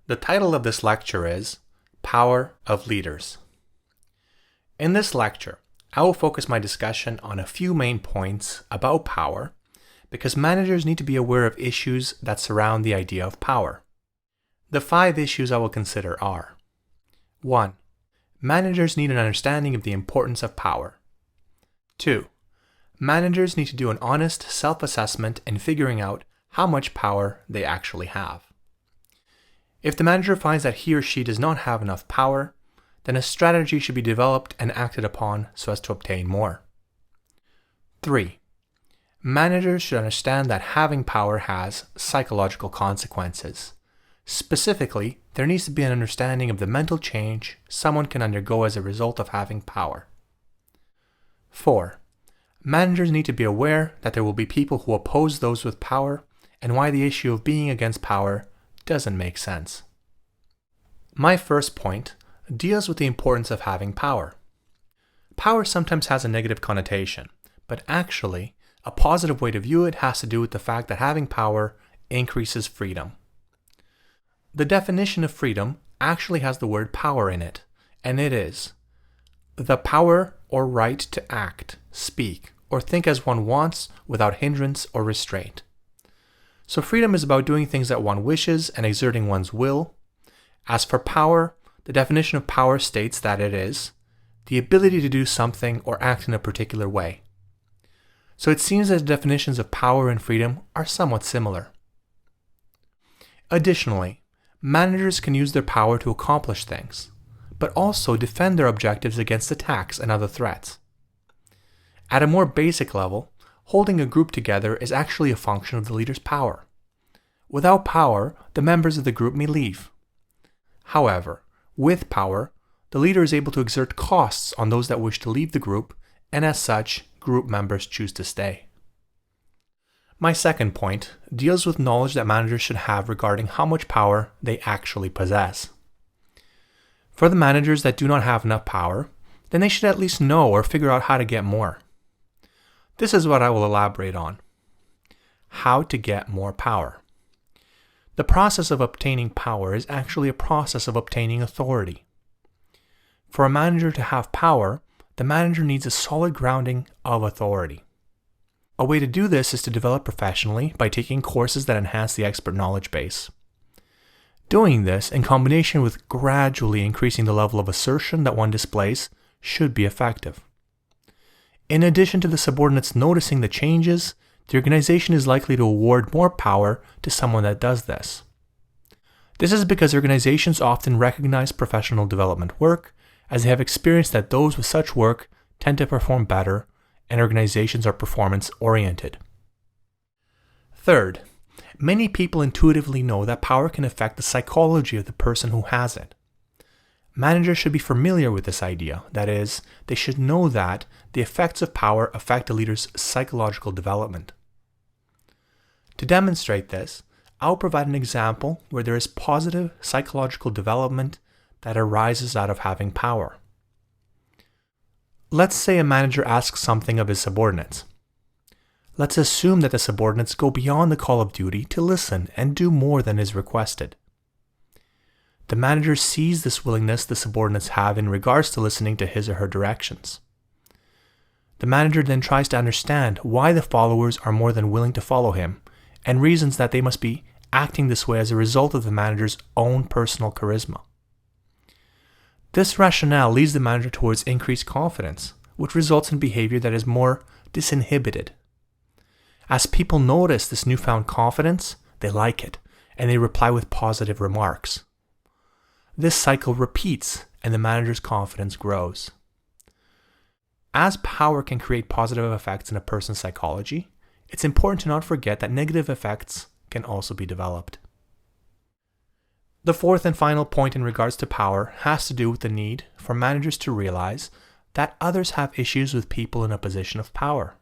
The title of this lecture is Power of Leaders. In this lecture, I will focus my discussion on a few main points about power because managers need to be aware of issues that surround the idea of power. The 5 issues I will consider are: 1. Managers need an understanding of the importance of power. 2. Managers need to do an honest self-assessment in figuring out how much power they actually have. If the manager finds that he or she does not have enough power, then a strategy should be developed and acted upon so as to obtain more. 3. Managers should understand that having power has psychological consequences. Specifically, there needs to be an understanding of the mental change someone can undergo as a result of having power. 4. Managers need to be aware that there will be people who oppose those with power and why the issue of being against power doesn't make sense. My first point deals with the importance of having power. Power sometimes has a negative connotation, but actually, a positive way to view it has to do with the fact that having power increases freedom. The definition of freedom actually has the word power in it, and it is the power or right to act, speak, or think as one wants without hindrance or restraint. So freedom is about doing things that one wishes and exerting one's will. As for power, the definition of power states that it is the ability to do something or act in a particular way. So it seems that the definitions of power and freedom are somewhat similar. Additionally, managers can use their power to accomplish things, but also defend their objectives against attacks and other threats. At a more basic level, holding a group together is actually a function of the leader's power. Without power, the members of the group may leave. However, with power, the leader is able to exert costs on those that wish to leave the group, and as such, group members choose to stay. My second point deals with knowledge that managers should have regarding how much power they actually possess. For the managers that do not have enough power, then they should at least know or figure out how to get more. This is what I will elaborate on. How to get more power. The process of obtaining power is actually a process of obtaining authority. For a manager to have power, the manager needs a solid grounding of authority. A way to do this is to develop professionally by taking courses that enhance the expert knowledge base. Doing this, in combination with gradually increasing the level of assertion that one displays, should be effective. In addition to the subordinates noticing the changes, the organization is likely to award more power to someone that does this. This is because organizations often recognize professional development work, as they have experienced that those with such work tend to perform better, and organizations are performance-oriented. Third, many people intuitively know that power can affect the psychology of the person who has it. Managers should be familiar with this idea, that is, they should know that the effects of power affect a leader's psychological development. To demonstrate this, I'll provide an example where there is positive psychological development that arises out of having power. Let's say a manager asks something of his subordinates. Let's assume that the subordinates go beyond the call of duty to listen and do more than is requested. The manager sees this willingness the subordinates have in regards to listening to his or her directions. The manager then tries to understand why the followers are more than willing to follow him, and reasons that they must be acting this way as a result of the manager's own personal charisma. This rationale leads the manager towards increased confidence, which results in behavior that is more disinhibited. As people notice this newfound confidence, they like it, and they reply with positive remarks. This cycle repeats, and the manager's confidence grows. As power can create positive effects in a person's psychology, it's important to not forget that negative effects can also be developed. The fourth and final point in regards to power has to do with the need for managers to realize that others have issues with people in a position of power.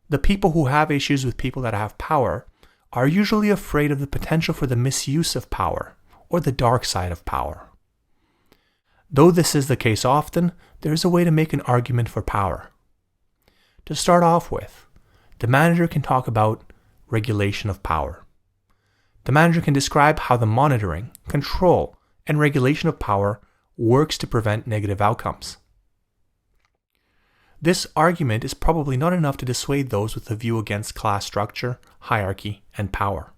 The people who have issues with people that have power are usually afraid of the potential for the misuse of power, or the dark side of power. Though this is the case often, there is a way to make an argument for power. To start off with, the manager can talk about regulation of power. The manager can describe how the monitoring, control, and regulation of power works to prevent negative outcomes. This argument is probably not enough to dissuade those with a view against class structure, hierarchy, and power.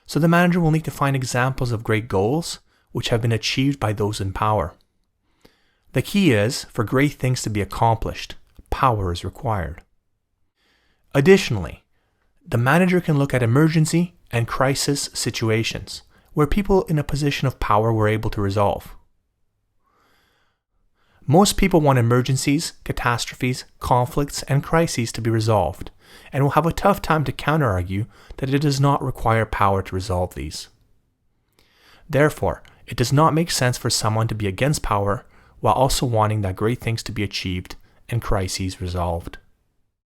So the manager will need to find examples of great goals which have been achieved by those in power. The key is, for great things to be accomplished, power is required. Additionally, the manager can look at emergency and crisis situations where people in a position of power were able to resolve. Most people want emergencies, catastrophes, conflicts, and crises to be resolved, and will have a tough time to counter-argue that it does not require power to resolve these. Therefore, it does not make sense for someone to be against power while also wanting that great things to be achieved and crises resolved.